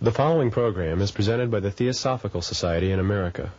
The following program is presented by the Theosophical Society in America.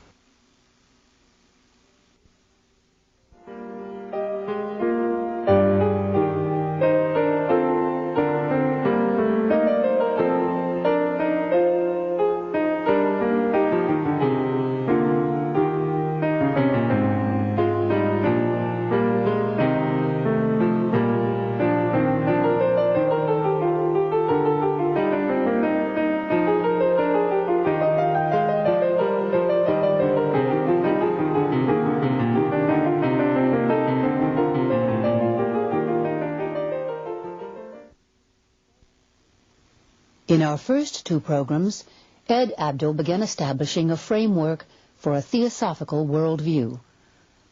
In our first two programs, Ed Abdul began establishing a framework for a theosophical worldview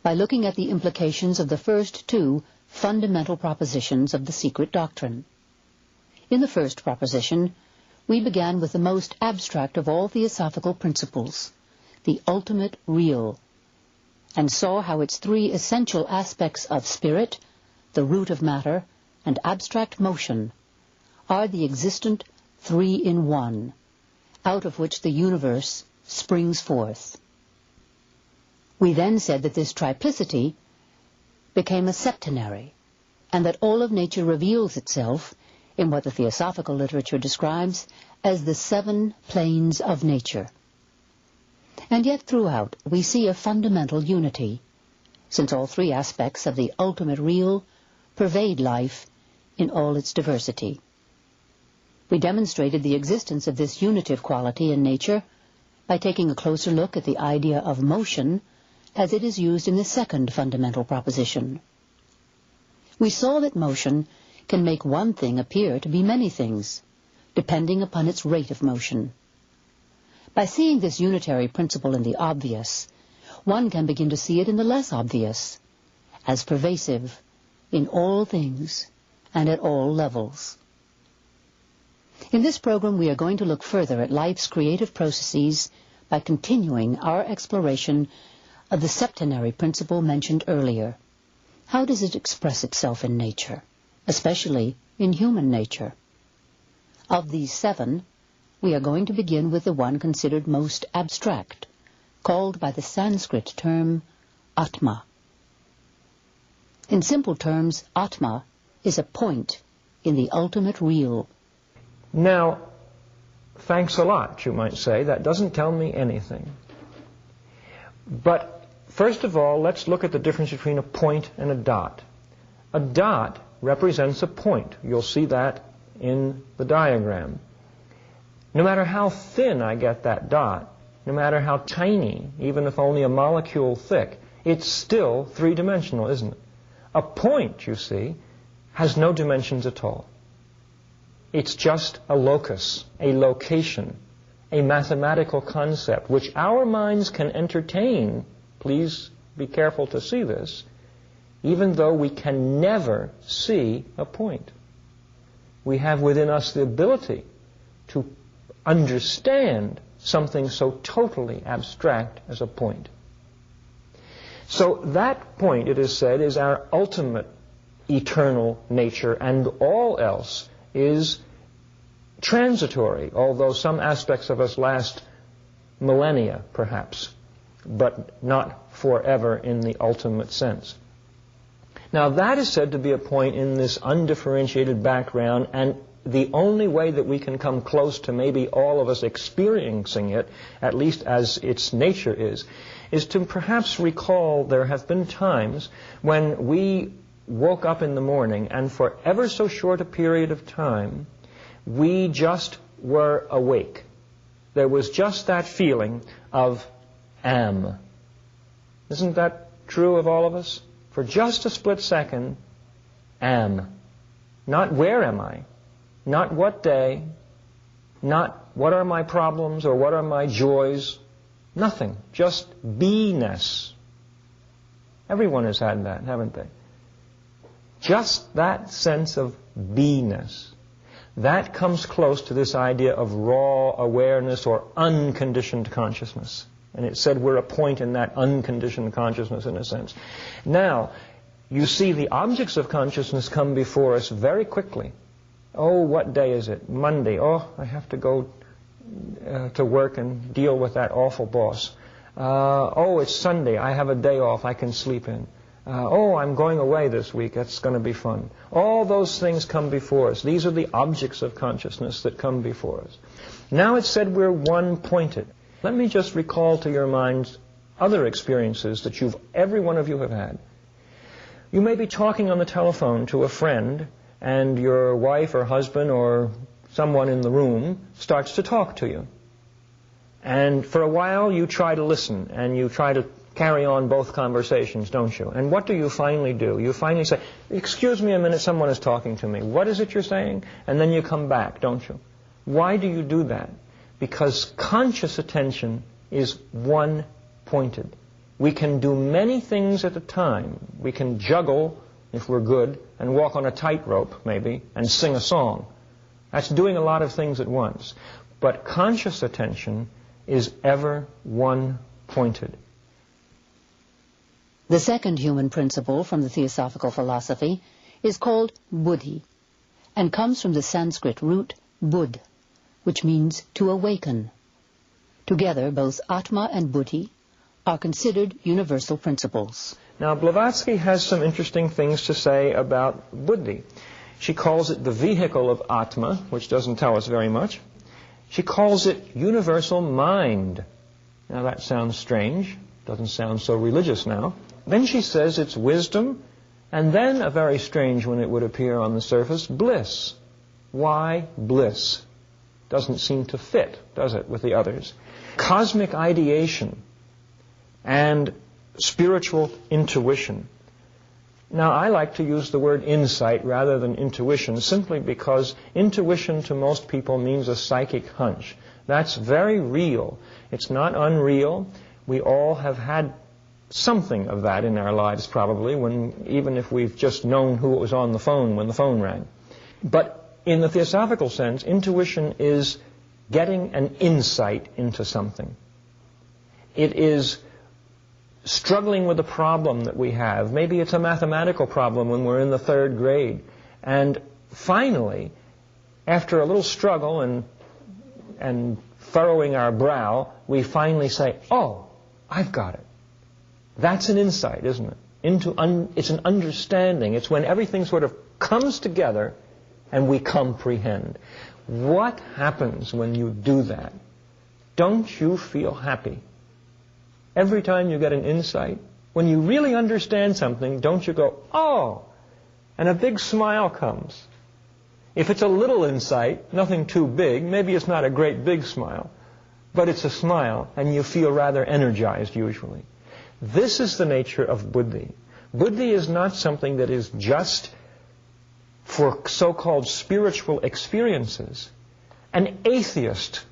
by looking at the implications of the first two fundamental propositions of the secret doctrine. In the first proposition, we began with the most abstract of all theosophical principles, the ultimate real, and saw how its three essential aspects of spirit, the root of matter, and abstract motion are the existent three in one, out of which the universe springs forth. We then said that this triplicity became a septenary, and that all of nature reveals itself in what the theosophical literature describes as the 7 planes of nature. And yet throughout we see a fundamental unity, since all three aspects of the ultimate real pervade life in all its diversity. We demonstrated the existence of this unitive quality in nature by taking a closer look at the idea of motion as it is used in the second fundamental proposition. We saw that motion can make one thing appear to be many things, depending upon its rate of motion. By seeing this unitary principle in the obvious, one can begin to see it in the less obvious, as pervasive in all things and at all levels. In this program, we are going to look further at life's creative processes by continuing our exploration of the septenary principle mentioned earlier. How does it express itself in nature, especially in human nature? Of these 7, we are going to begin with the one considered most abstract, called by the Sanskrit term Atma. In simple terms, Atma is a point in the ultimate real. Now, thanks a lot, you might say. That doesn't tell me anything. But first of all, let's look at the difference between a point and a dot. A dot represents a point. You'll see that in the diagram. No matter how thin I get that dot, no matter how tiny, even if only a molecule thick, it's still three-dimensional, isn't it? A point, you see, has no dimensions at all. It's just a locus, a location, a mathematical concept, which our minds can entertain. Please be careful to see this, even though we can never see a point. We have within us the ability to understand something so totally abstract as a point. So that point, it is said, is our ultimate eternal nature, and all else is transitory, although some aspects of us last millennia, perhaps, but not forever in the ultimate sense. Now, that is said to be a point in this undifferentiated background, and the only way that we can come close to maybe all of us experiencing it, at least as its nature is to perhaps recall there have been times when we woke up in the morning, and for ever so short a period of time, we just were awake. There was just that feeling of am. Isn't that true of all of us? For just a split second, am. Not where am I? Not what day? Not what are my problems or what are my joys? Nothing. Just beingness. Everyone has had that, haven't they? Just that sense of beingness. That comes close to this idea of raw awareness or unconditioned consciousness. And it said we're a point in that unconditioned consciousness in a sense. Now, you see the objects of consciousness come before us very quickly. Oh, what day is it? Monday. Oh, I have to go to work and deal with that awful boss. Oh, it's Sunday. I have a day off I can sleep in. Oh, I'm going away this week. That's going to be fun. All those things come before us. These are the objects of consciousness that come before us. Now it's said we're one-pointed. Let me just recall to your minds other experiences that every one of you have had. You may be talking on the telephone to a friend, and your wife or husband or someone in the room starts to talk to you. And for a while you try to listen, and you try to carry on both conversations, don't you? And what do you finally do? You finally say, excuse me a minute, someone is talking to me. What is it you're saying? And then you come back, don't you? Why do you do that? Because conscious attention is one-pointed. We can do many things at a time. We can juggle, if we're good, and walk on a tightrope, maybe, and sing a song. That's doing a lot of things at once. But conscious attention is ever one-pointed. The second human principle from the Theosophical philosophy is called buddhi, and comes from the Sanskrit root bud, which means to awaken. Together, both Atma and buddhi are considered universal principles. Now, Blavatsky has some interesting things to say about buddhi. She calls it the vehicle of Atma, which doesn't tell us very much. She calls it universal mind. Now, that sounds strange. Doesn't sound so religious now. Then she says it's wisdom, and then a very strange one it would appear on the surface, bliss. Why bliss? Doesn't seem to fit, does it, with the others? Cosmic ideation and spiritual intuition. Now, I like to use the word insight rather than intuition, simply because intuition to most people means a psychic hunch. That's very real. It's not unreal. We all have had something of that in our lives, probably, even if we've just known who was on the phone when the phone rang. But in the theosophical sense, intuition is getting an insight into something. It is struggling with a problem that we have. Maybe it's a mathematical problem when we're in the 3rd grade. And finally, after a little struggle and furrowing our brow, we finally say, oh, I've got it. That's an insight, isn't it? It's an understanding. It's when everything sort of comes together and we comprehend. What happens when you do that? Don't you feel happy? Every time you get an insight, when you really understand something, don't you go, oh, and a big smile comes. If it's a little insight, nothing too big, maybe it's not a great big smile, but it's a smile, and you feel rather energized usually. This is the nature of buddhi. Buddhi is not something that is just for so-called spiritual experiences. An atheist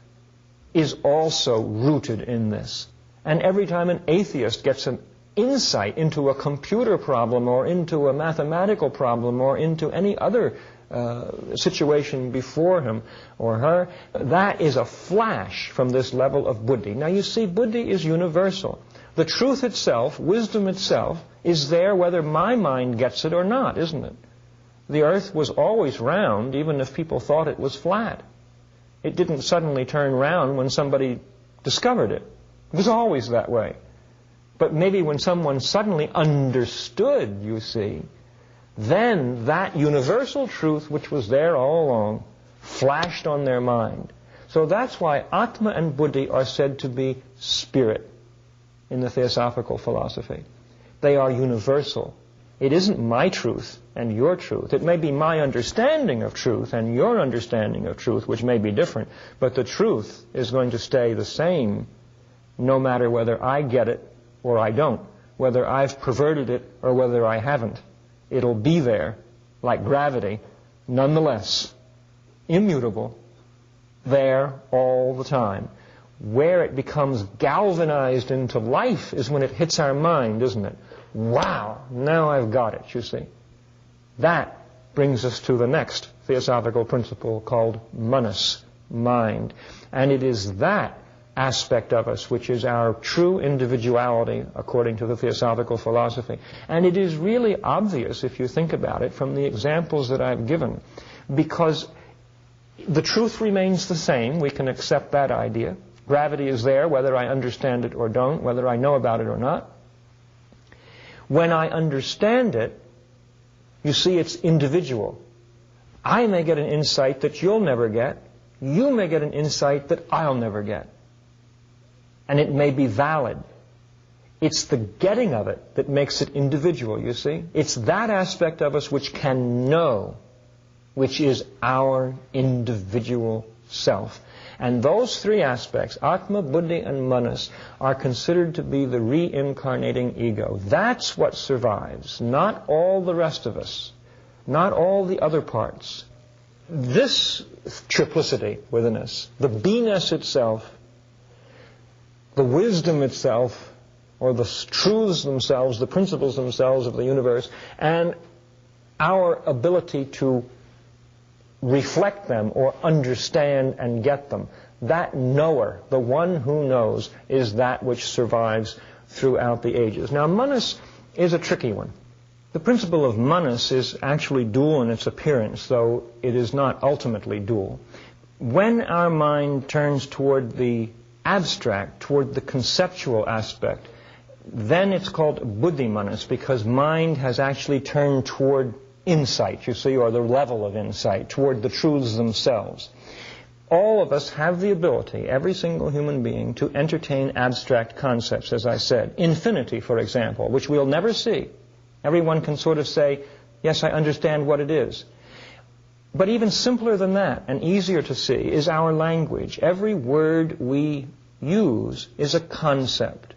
is also rooted in this. And every time an atheist gets an insight into a computer problem or into a mathematical problem or into any other situation before him or her, that is a flash from this level of buddhi. Now you see, buddhi is universal. The truth itself, wisdom itself, is there whether my mind gets it or not, isn't it? The earth was always round, even if people thought it was flat. It didn't suddenly turn round when somebody discovered it. It was always that way. But maybe when someone suddenly understood, you see, then that universal truth which was there all along flashed on their mind. So that's why Atma and Buddhi are said to be spirit in the Theosophical philosophy. They are universal. It isn't my truth and your truth. It may be my understanding of truth and your understanding of truth, which may be different, but the truth is going to stay the same no matter whether I get it or I don't, whether I've perverted it or whether I haven't. It'll be there, like gravity, nonetheless, immutable, there all the time. Where it becomes galvanized into life is when it hits our mind, isn't it? Wow, now I've got it, you see. That brings us to the next theosophical principle called manas, mind. And it is that aspect of us which is our true individuality according to the Theosophical philosophy. And it is really obvious, if you think about it, from the examples that I've given, because The truth remains the same. We can accept that idea. Gravity is there whether I understand it or don't, whether I know about it or not. When I understand it, you see, it's individual. I may get an insight that you'll never get. You may get an insight that I'll never get. And it may be valid. It's the getting of it that makes it individual, you see. It's that aspect of us which can know, which is our individual self. And those three aspects, Atma, Buddhi, and Manas, are considered to be the reincarnating ego. That's what survives, not all the rest of us, not all the other parts. This triplicity within us, the beingness itself, the wisdom itself, or the truths themselves, the principles themselves of the universe, and our ability to reflect them or understand and get them. That knower, the one who knows, is that which survives throughout the ages. Now, Manas is a tricky one. The principle of Manas is actually dual in its appearance, though it is not ultimately dual. When our mind turns toward the abstract, toward the conceptual aspect, then it's called Buddhi Manas, because mind has actually turned toward insight, you see, or the level of insight, toward the truths themselves. All of us have the ability, every single human being, to entertain abstract concepts, as I said. Infinity, for example, which we'll never see. Everyone can sort of say, yes, I understand what it is. But even simpler than that, and easier to see, is our language. Every word we use is a concept.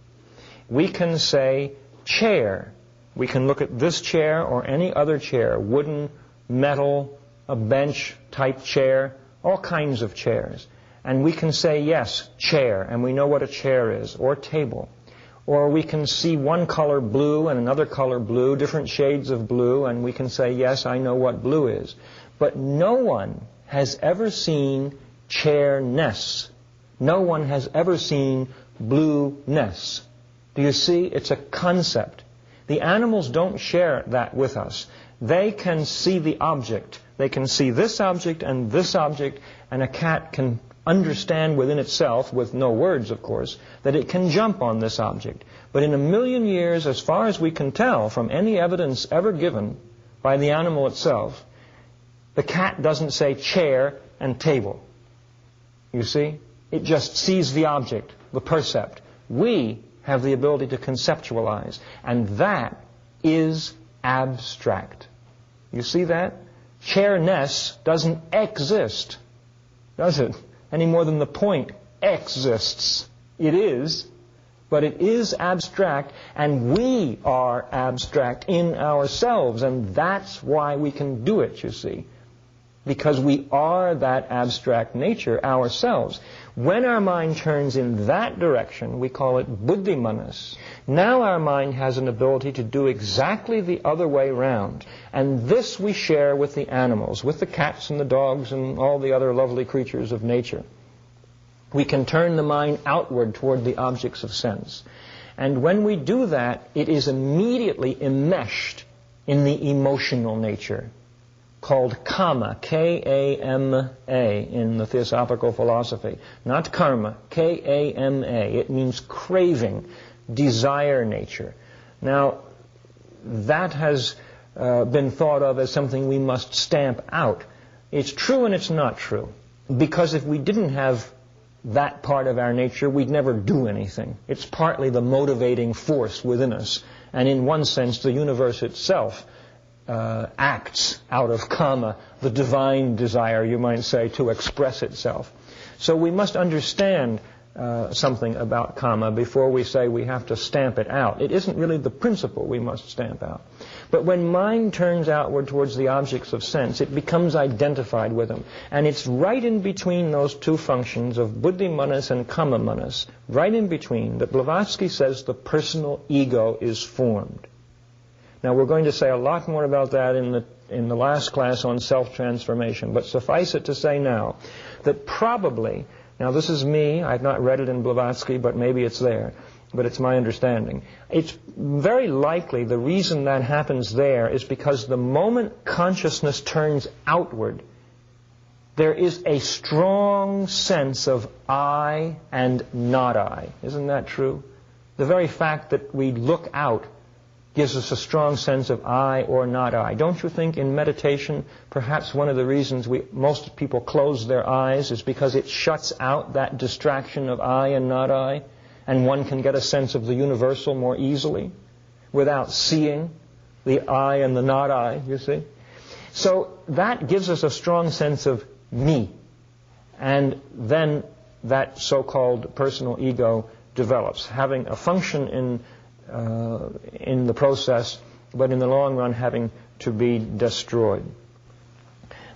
We can say chair. We can look at this chair or any other chair, wooden, metal, a bench type chair, all kinds of chairs. And we can say, yes, chair, and we know what a chair is, or table. Or we can see one color blue and another color blue, different shades of blue, and we can say, yes, I know what blue is. But no one has ever seen chairness. No one has ever seen blueness. Do you see? It's a concept. The animals don't share that with us. They can see the object. They can see this object, and a cat can understand within itself, with no words, of course, that it can jump on this object. But in a million years, as far as we can tell from any evidence ever given by the animal itself, the cat doesn't say chair and table. You see? It just sees the object, the percept. We have the ability to conceptualize, and that is abstract. You see that? Chairness doesn't exist, does it? Any more than the point exists. It is, but it is abstract, and we are abstract in ourselves, and that's why we can do it, you see. Because we are that abstract nature ourselves. When our mind turns in that direction, we call it Buddhi Manas. Now our mind has an ability to do exactly the other way round. And this we share with the animals, with the cats and the dogs and all the other lovely creatures of nature. We can turn the mind outward toward the objects of sense. And when we do that, it is immediately enmeshed in the emotional nature, called kama, K-A-M-A, in the Theosophical philosophy. Not karma, K-A-M-A. It means craving, desire nature. Now, that has been thought of as something we must stamp out. It's true and it's not true. Because if we didn't have that part of our nature, we'd never do anything. It's partly the motivating force within us. And in one sense, the universe itself acts out of kama, the divine desire, you might say, to express itself. So we must understand something about kama before we say we have to stamp it out. It isn't really the principle we must stamp out. But when mind turns outward towards the objects of sense, it becomes identified with them. And it's right in between those two functions of Buddhi Manas and Kama Manas, right in between, that Blavatsky says the personal ego is formed. Now, we're going to say a lot more about that in the last class on self-transformation, but suffice it to say now that probably, now this is me, I've not read it in Blavatsky, but maybe it's there, but it's my understanding. It's very likely the reason that happens there is because the moment consciousness turns outward, there is a strong sense of I and not I. Isn't that true? The very fact that we look out gives us a strong sense of I or not I. Don't you think in meditation, perhaps one of the reasons most people close their eyes is because it shuts out that distraction of I and not I, and one can get a sense of the universal more easily without seeing the I and the not I, you see? So that gives us a strong sense of me, and then that so-called personal ego develops, having a function in the process, but in the long run having to be destroyed.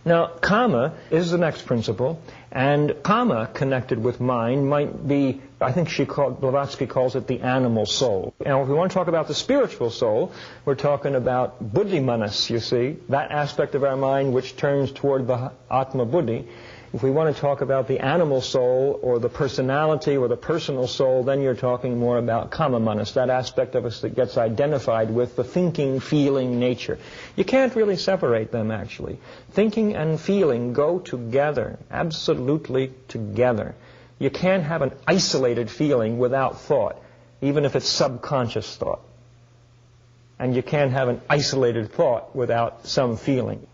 Now, kama is the next principle, and kama connected with mind might be, I think Blavatsky calls it the animal soul. Now, if we want to talk about the spiritual soul, we're talking about buddhimanas, you see, that aspect of our mind which turns toward the atma buddhi. If we want to talk about the animal soul or the personality or the personal soul, then you're talking more about kama manas, that aspect of us that gets identified with the thinking, feeling nature. You can't really separate them, actually. Thinking and feeling go together, absolutely together. You can't have an isolated feeling without thought, even if it's subconscious thought. And you can't have an isolated thought without some feeling.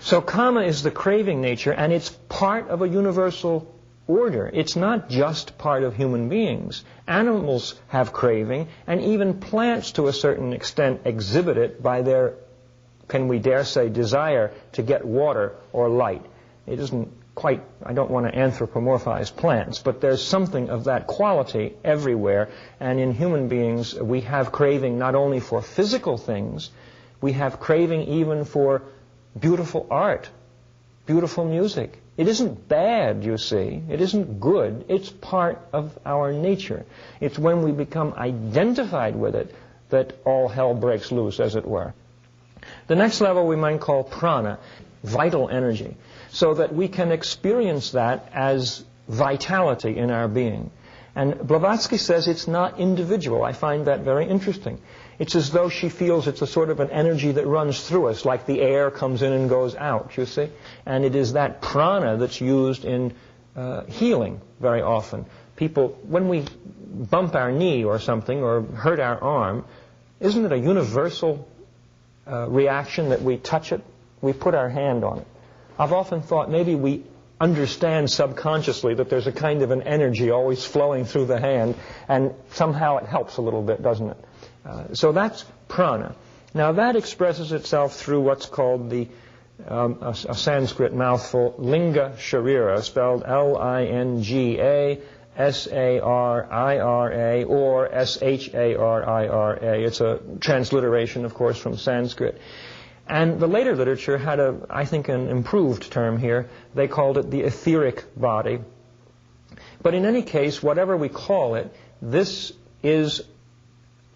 So kama is the craving nature, and it's part of a universal order. It's not just part of human beings. Animals have craving, and even plants to a certain extent exhibit it by their, can we dare say, desire to get water or light. It isn't quite, I don't want to anthropomorphize plants, but there's something of that quality everywhere, and in human beings we have craving not only for physical things, we have craving even for beautiful art, beautiful music. It isn't bad, you see. It isn't good. It's part of our nature. It's when we become identified with it that all hell breaks loose, as it were. The next level we might call prana, vital energy, so that we can experience that as vitality in our being. And Blavatsky says it's not individual. I find that very interesting. It's as though she feels it's a sort of an energy that runs through us, like the air comes in and goes out, you see? And it is that prana that's used in healing very often. People, when we bump our knee or something, or hurt our arm, isn't it a universal reaction that we touch it? We put our hand on it. I've often thought maybe we understand subconsciously that there's a kind of an energy always flowing through the hand, and somehow it helps a little bit, doesn't it? So that's prana. Now that expresses itself through what's called a Sanskrit mouthful, linga sharira, spelled L-I-N-G-A S-A-R-I-R-A or S-H-A-R-I-R-A. It's a transliteration, of course, from Sanskrit. And the later literature had I think, an improved term here. They called it the etheric body. But in any case, whatever we call it, this is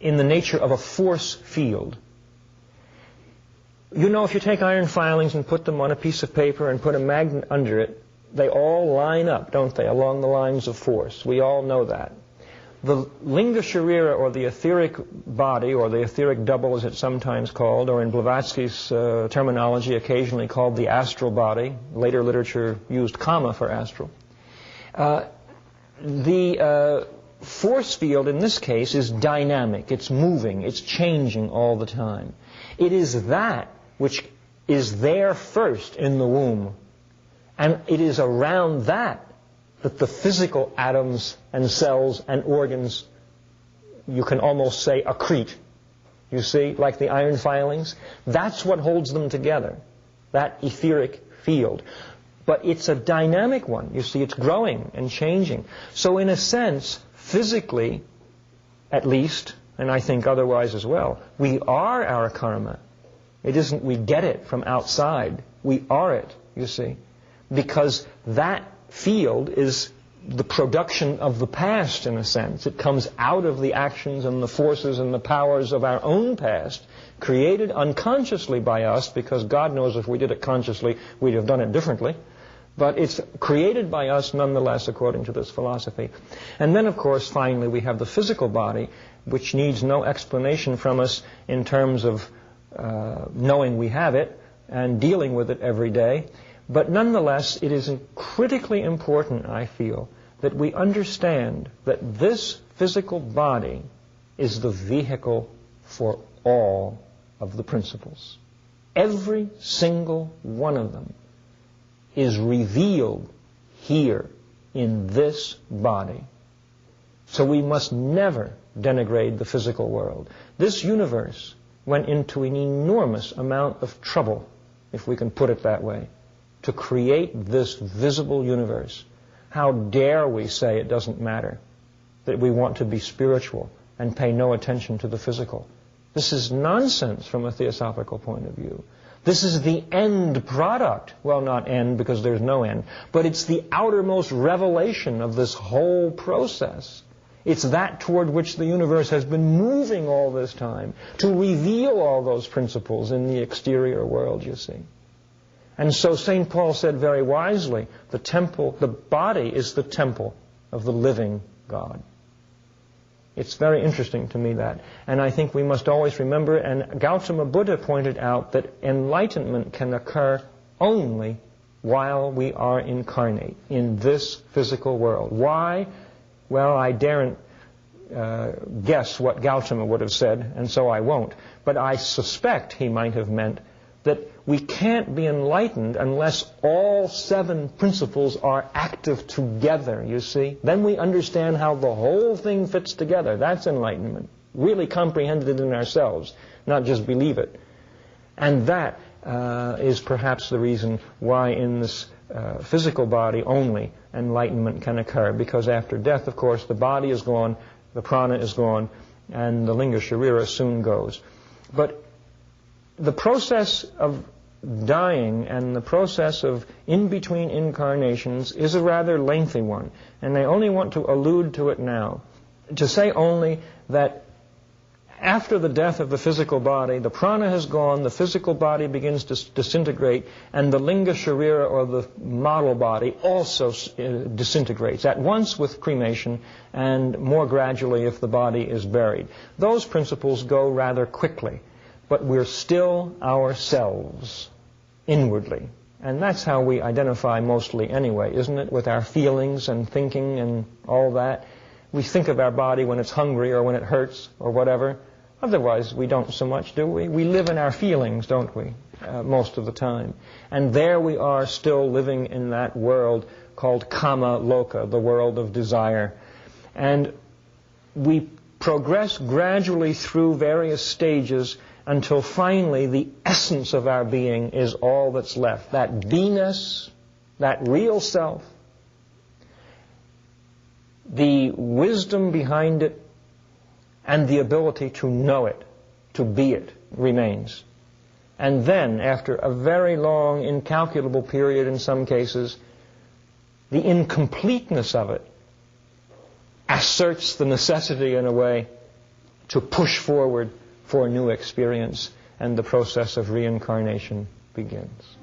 in the nature of a force field. You know, if you take iron filings and put them on a piece of paper and put a magnet under it, they all line up, don't they, along the lines of force. We all know that. The linga sharira, or the etheric body, or the etheric double as it's sometimes called, or in Blavatsky's terminology occasionally called the astral body, later literature used kama for astral, the force field in this case is dynamic, it's moving, it's changing all the time. It is that which is there first in the womb, and it is around that the physical atoms and cells and organs, you can almost say, accrete. You see, like the iron filings? That's what holds them together, that etheric field. But it's a dynamic one. You see, it's growing and changing. So in a sense, physically, at least, and I think otherwise as well, we are our karma. It isn't we get it from outside. We are it, you see, because that field is the production of the past, in a sense. It comes out of the actions and the forces and the powers of our own past, created unconsciously by us, because God knows if we did it consciously, we'd have done it differently. But it's created by us nonetheless, according to this philosophy. And then, of course, finally, we have the physical body, which needs no explanation from us in terms of knowing we have it and dealing with it every day. But nonetheless, it is critically important, I feel, that we understand that this physical body is the vehicle for all of the principles. Every single one of them is revealed here in this body. So we must never denigrate the physical world. This universe went into an enormous amount of trouble, if we can put it that way, to create this visible universe. How dare we say it doesn't matter, that we want to be spiritual and pay no attention to the physical? This is nonsense from a theosophical point of view. This is the end product. Well, not end because there's no end, but it's the outermost revelation of this whole process. It's that toward which the universe has been moving all this time, to reveal all those principles in the exterior world, you see. And so St. Paul said very wisely, the body is the temple of the living God. It's very interesting to me that. And I think we must always remember, and Gautama Buddha pointed out, that enlightenment can occur only while we are incarnate in this physical world. Why? Well, I daren't guess what Gautama would have said, and so I won't. But I suspect he might have meant that we can't be enlightened unless all 7 principles are active together, you see. Then we understand how the whole thing fits together. That's enlightenment. Really comprehend it in ourselves, not just believe it. And that is perhaps the reason why in this physical body only enlightenment can occur. Because after death, of course, the body is gone, the prana is gone, and the linga sharira soon goes. But the process of dying and the process of in-between incarnations is a rather lengthy one, and I only want to allude to it now, to say only that after the death of the physical body, the prana has gone, the physical body begins to disintegrate, and the linga sharira, or the model body, also disintegrates, at once with cremation and more gradually if the body is buried. Those principles go rather quickly. But we're still ourselves inwardly. And that's how we identify mostly anyway, isn't it? With our feelings and thinking and all that. We think of our body when it's hungry or when it hurts or whatever. Otherwise, we don't so much, do we? We live in our feelings, don't we? Most of the time. And there we are still living in that world called kama loka, the world of desire. And we progress gradually through various stages until finally the essence of our being is all that's left. That beingness, that real self, the wisdom behind it, and the ability to know it, to be it, remains. And then, after a very long, incalculable period in some cases, the incompleteness of it asserts the necessity, in a way, to push forward for a new experience, and the process of reincarnation begins.